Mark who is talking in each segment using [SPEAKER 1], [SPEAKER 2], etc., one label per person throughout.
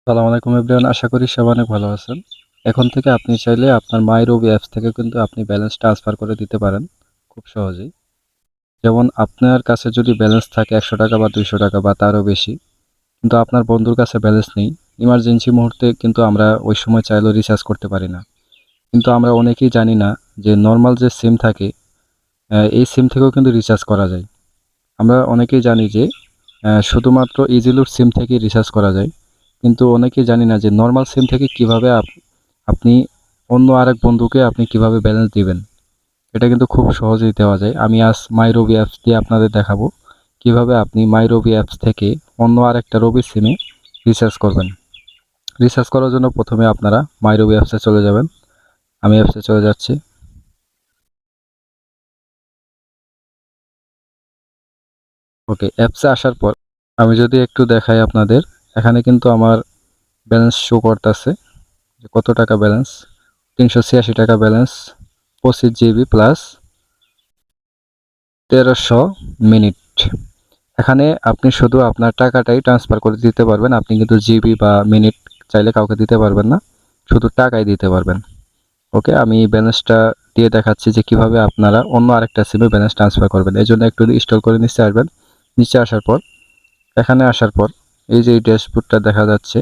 [SPEAKER 1] আসসালামু আলাইকুম এভরিওয়ান, আশা করি সবাই অনেক ভালো আছেন। এখন থেকে আপনি চাইলে আপনার মাইরবি অ্যাপস থেকে কিন্তু আপনি ব্যালেন্স ট্রান্সফার করে দিতে পারেন খুব সহজেই। যেমন আপনার কাছে যদি ব্যালেন্স থাকে ১০০ টাকা বা ২০০ টাকা বা তারও বেশি, কিন্তু আপনার বন্ধুর কাছে ব্যালেন্স নেই, ইমার্জেন্সি মুহূর্তে কিন্তু আমরা ওই সময় চাইলেও রিচার্জ করতে পারি না। কিন্তু আমরা অনেকেই জানি না যে নর্মাল যে সিম থাকে, এই সিম থেকেও কিন্তু রিচার্জ করা যায়। আমরা অনেকেই জানি যে শুধুমাত্র ইজিলুর সিম থেকেই রিচার্জ করা যায়, কিন্তু অনেকেই জানি না যে নর্মাল সিম থেকে কিভাবে আপনি অন্য আরেক বন্ধুকে আপনি কিভাবে ব্যালেন্স দিবেন। এটা কিন্তু খুব সহজেই দেওয়া যায়। আমি আজ মাইরবি অ্যাপস দিয়ে আপনাদের দেখাবো কিভাবে আপনি মাইরবি অ্যাপস থেকে অন্য আরেকটা রবি সিমে রিচার্জ করবেন। রিচার্জ করার জন্য প্রথমে আপনারা মাইরবি অ্যাপসে চলে যাবেন। আমি অ্যাপসে চলে যাচ্ছি। ওকে, অ্যাপসে আসার পর আমি যদি একটু দেখাই আপনাদের, এখানে কিন্তু আমার ব্যালেন্স শো করতেছে যে কত টাকা ব্যালেন্স। ৩৮৬ টাকা ব্যালেন্স, 25 জিবি প্লাস ১৩০০ মিনিট। এখানে আপনি শুধু আপনার টাকাটাই ট্রান্সফার করে দিতে পারবেন। আপনি কিন্তু জিবি বা মিনিট চাইলে কাউকে দিতে পারবেন না, শুধু টাকাই দিতে পারবেন। ওকে, আমি ব্যালেন্সটা দিয়ে দেখাচ্ছি যে কিভাবে আপনারা অন্য আরেকটা সিমে ব্যালেন্স ট্রান্সফার করবেন। এই জন্য একটু ইনস্টল করে নিচে আসবেন। নিচে আসার পর, এখানে আসার পর এই যে এই ড্যাশবোর্ডটা দেখা যাচ্ছে,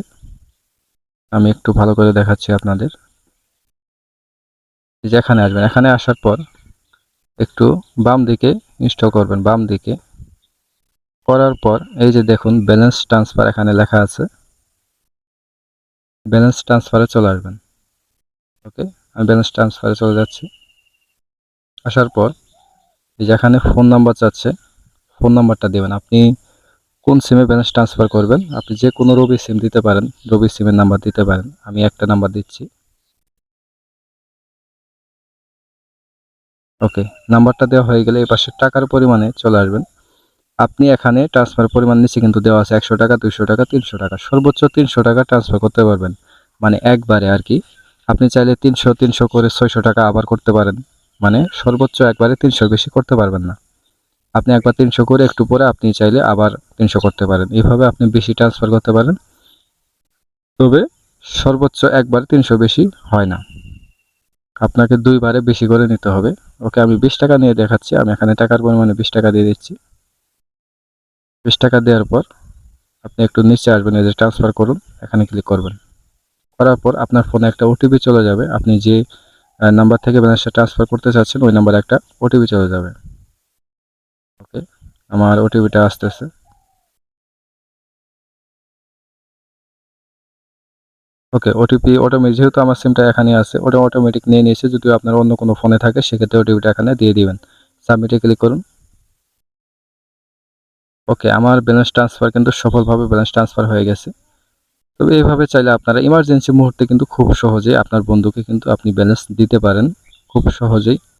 [SPEAKER 1] আমি একটু ভালো করে দেখাচ্ছি আপনাদের। এই যে এখানে আসবেন, এখানে আসার পর একটু বাম দিকে ইনস্টল করবেন। বাম দিকে করার পর এই যে দেখুন ব্যালেন্স ট্রান্সফার এখানে লেখা আছে, ব্যালেন্স ট্রান্সফারে চলে আসবেন। ওকে, আমি ব্যালেন্স ট্রান্সফারে চলে যাচ্ছি। আসার পর এই যে এখানে ফোন নাম্বার চাচ্ছে, ফোন নাম্বারটা দেবেন। আপনি কোন সিমে ব্যালেন্স ট্রান্সফার করবেন, আপনি যে কোনো রবি সিম দিতে পারেন, রবি সিমের নাম্বার দিতে পারেন। আমি একটা নাম্বার দিচ্ছি। ওকে, নাম্বারটা দেওয়া হয়ে গেলে এই পাশে টাকার পরিমাণে চলে আসবেন। আপনি এখানে ট্রান্সফার পরিমাণ নিচে কিন্তু দেওয়া আছে ১০০ টাকা, ২০০ টাকা, ৩০০ টাকা, সর্বোচ্চ ৩০০ টাকা ট্রান্সফার করতে পারবেন, মানে একবারে আর কি। আপনি চাইলে ৩০০ করে ৬০০ টাকা আবার করতে পারেন, মানে সর্বোচ্চ একবারে ৩০০ বেশি করতে পারবেন না। আপনি একবার ৩০০ করে একটু পরে আপনি চাইলে আবার ৩০০ করতে পারেন, এইভাবে আপনি বেশি ট্রান্সফার করতে পারেন। তবে সর্বোচ্চ একবার ৩০০ বেশি হয় না, আপনাকে দুইবারে বেশি করে নিতে হবে। ওকে, আমি ২০ টাকা নিয়ে দেখাচ্ছি। আমি এখানে টাকার পরিমাণে ২০ টাকা দিয়ে দিচ্ছি। ২০ টাকা দেওয়ার পর আপনি একটু নিচে আসবেন, এই যে ট্রান্সফার করুন, এখানে ক্লিক করবেন। করার পর আপনার ফোনে একটা ওটিপি চলে যাবে। আপনি যে নাম্বার থেকে ব্যালেন্সটা ট্রান্সফার করতে চাচ্ছেন ওই নাম্বারে একটা ওটিপি চলে যাবে। ওকে, আমার ওটিপিটা আসতেছে। ওকে, ওটিপি অটোমেটিক, যেহেতু আমার সিমটা এখানে আছে, ওটা অটোমেটিক নিয়ে নিয়েছে। যদি আপনার অন্য কোনো ফোনে থাকে সেক্ষেত্রে ওটিপিটা এখানে দিয়ে দিবেন। সাবমিটে ক্লিক করুন। ওকে, আমার ব্যালেন্স ট্রান্সফার কিন্তু সফলভাবে ব্যালেন্স ট্রান্সফার হয়ে গেছে। তবে এইভাবে চাইলে আপনারা ইমার্জেন্সি মুহূর্তে কিন্তু খুব সহজেই আপনার বন্ধুকে কিন্তু আপনি ব্যালেন্স দিতে পারেন খুব সহজেই।